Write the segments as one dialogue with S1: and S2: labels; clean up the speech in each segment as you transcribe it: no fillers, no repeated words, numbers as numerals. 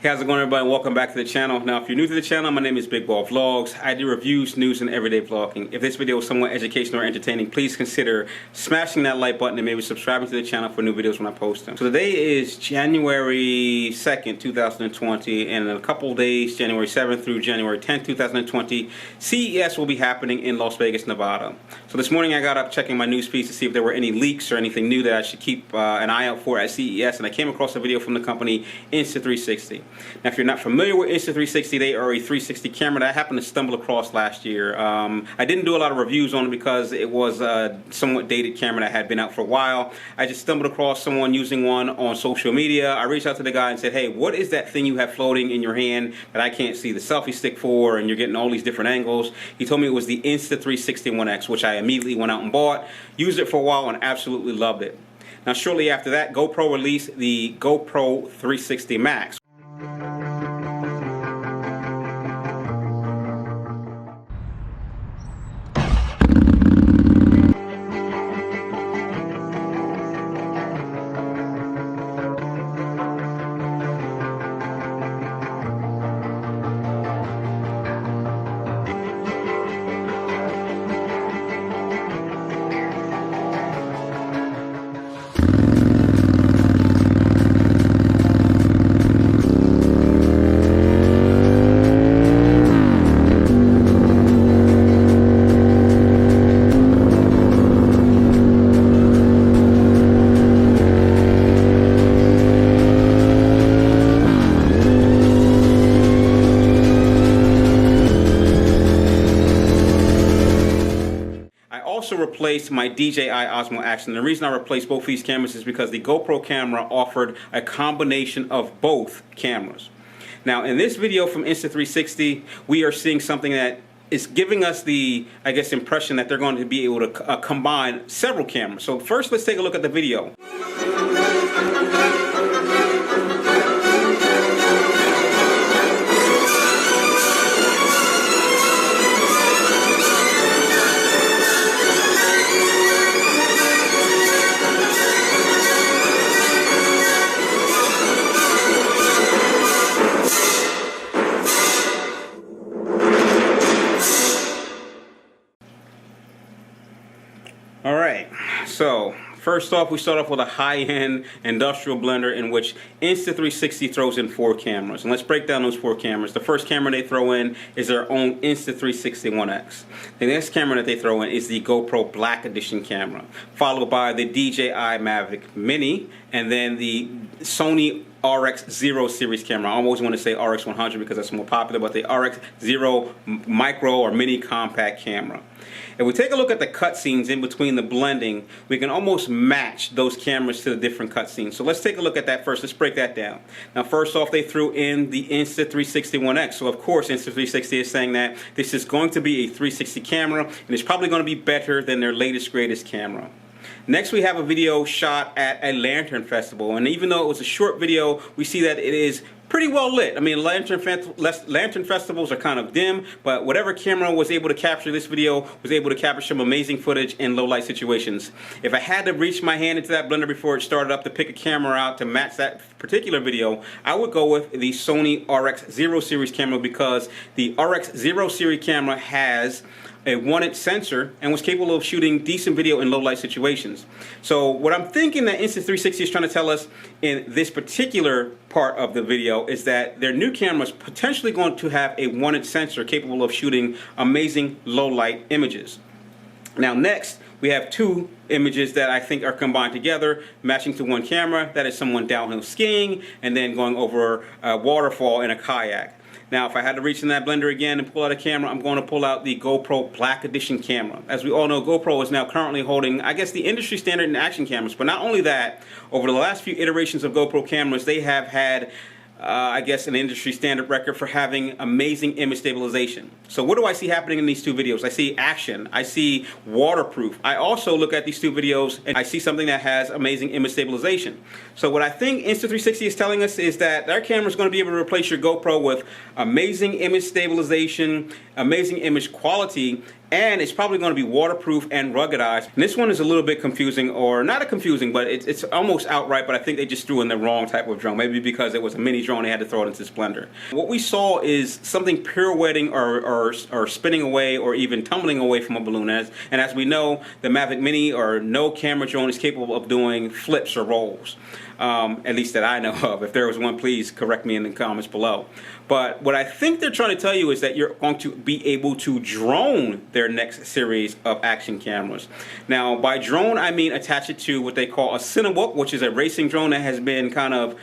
S1: Hey, how's it going, everybody? Welcome back to the channel. Now, if you're new to the channel, my name is Big Ball Vlogs. I do reviews, news, and everyday vlogging. If this video is somewhat educational or entertaining, please consider smashing that like button and maybe subscribing to the channel for new videos when I post them. So today is January 2nd, 2020, and in a couple of days, January 7th through January 10th, 2020, CES will be happening in Las Vegas, Nevada. So this morning I got up checking my news feeds to see if there were any leaks or anything new that I should keep an eye out for at CES, and I came across a video from the company Insta360. Now, if you're not familiar with Insta360, they are a 360 camera that I happened to stumble across last year. I didn't do a lot of reviews on it because it was a somewhat dated camera that had been out for a while. I just stumbled across someone using one on social media. I reached out to the guy and said, hey, what is that thing you have floating in your hand that I can't see the selfie stick for, and you're getting all these different angles? He told me it was the Insta360 1X, which I immediately went out and bought, used it for a while, and absolutely loved it. Now, shortly after that, GoPro released the GoPro 360 Max. Also replaced my DJI Osmo Action. The reason I replaced both these cameras is because the GoPro camera offered a combination of both cameras. Now, in this video from Insta360, we are seeing something that is giving us the, I guess, impression that they're going to be able to combine several cameras. So first, let's take a look at the video. Alright, so first off, we start off with a high-end industrial blender in which Insta360 throws in 4 cameras. And let's break down those 4 cameras. The first camera they throw in is their own Insta360 1X. The next camera that they throw in is the GoPro Black Edition camera, followed by the DJI Mavic Mini, and then the Sony RX0 series camera. I always want to say RX100 because that's more popular, but the RX0 micro or mini compact camera. If we take a look at the cutscenes in between the blending, we can almost match those cameras to the different cutscenes. So let's take a look at that first. Let's break that down. Now, first off, they threw in the Insta360 1X. So of course, Insta360 is saying that this is going to be a 360 camera, and it's probably going to be better than their latest, greatest camera. Next, we have a video shot at a lantern festival, and even though it was a short video, we see that it is pretty well lit. I mean, lantern festivals are kind of dim, but whatever camera was able to capture this video was able to capture some amazing footage in low light situations. If I had to reach my hand into that blender before it started up to pick a camera out to match that particular video, I would go with the Sony RX0 series camera, because the RX0 series camera has a 1-inch sensor and was capable of shooting decent video in low light situations. So what I'm thinking that Insta360 is trying to tell us in this particular part of the video is that their new camera is potentially going to have a 1-inch sensor capable of shooting amazing low light images. Now, next we have 2 images that I think are combined together, matching to one camera. That is someone downhill skiing and then going over a waterfall in a kayak. Now, if I had to reach in that blender again and pull out a camera, I'm going to pull out the GoPro Black Edition camera. As we all know, GoPro is now currently holding, I guess, the industry standard in action cameras. But not only that, over the last few iterations of GoPro cameras, they have had I guess, an industry standard record for having amazing image stabilization. So what do I see happening in these two videos? I see action. I see waterproof. I also look at these two videos and I see something that has amazing image stabilization. So what I think Insta360 is telling us is that their camera is going to be able to replace your GoPro with amazing image stabilization, amazing image quality, and it's probably going to be waterproof and ruggedized. And this one is a little bit confusing, or not confusing, but it's almost outright, but I think they just threw in the wrong type of drone. Maybe because it was a mini drone, they had to throw it into this blender. What we saw is something pirouetting or spinning away or even tumbling away from a balloon. And as we know, the Mavic Mini or no camera drone is capable of doing flips or rolls. At least that I know of. If there was one, please correct me in the comments below. But what I think they're trying to tell you is that you're going to be able to drone their next series of action cameras. Now, by drone, I mean attach it to what they call a Cinewhoop, which is a racing drone that has been kind of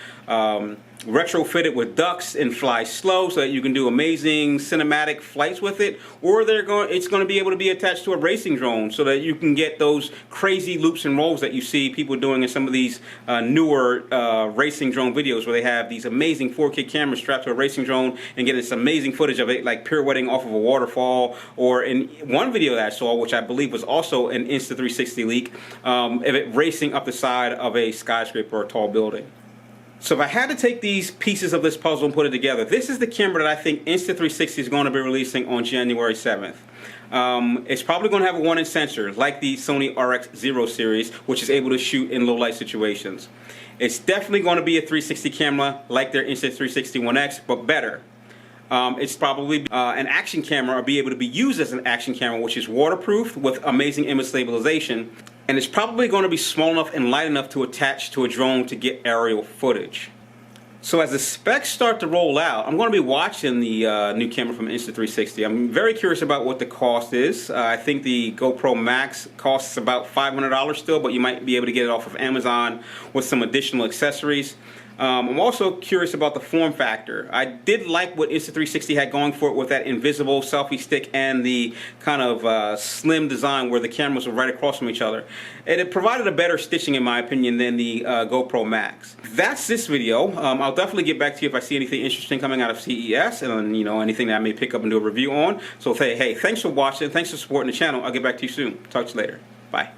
S1: retrofitted with ducks and fly slow so that you can do amazing cinematic flights with it, or it's going to be able to be attached to a racing drone so that you can get those crazy loops and rolls that you see people doing in some of these newer racing drone videos, where they have these amazing 4K cameras strapped to a racing drone and get this amazing footage of it like pirouetting off of a waterfall, or in one video that I saw, which I believe was also an Insta360 leak, of it racing up the side of a skyscraper or a tall building. So if I had to take these pieces of this puzzle and put it together, this is the camera that I think Insta360 is going to be releasing on January 7th. It's probably going to have a 1-inch sensor like the Sony RX0 series, which is able to shoot in low light situations. It's definitely going to be a 360 camera like their Insta360 One X, but better. It's probably an action camera, or be able to be used as an action camera, which is waterproof with amazing image stabilization. And it's probably going to be small enough and light enough to attach to a drone to get aerial footage. So as the specs start to roll out, I'm going to be watching the new camera from Insta360. I'm very curious about what the cost is. I think the GoPro Max costs about $500 still, but you might be able to get it off of Amazon with some additional accessories. I'm also curious about the form factor. I did like what Insta360 had going for it with that invisible selfie stick and the kind of slim design where the cameras were right across from each other. And it provided a better stitching, in my opinion, than the GoPro Max. That's this video. I'll definitely get back to you if I see anything interesting coming out of CES, and anything that I may pick up and do a review on. So hey, thanks for watching. Thanks for supporting the channel. I'll get back to you soon. Talk to you later. Bye.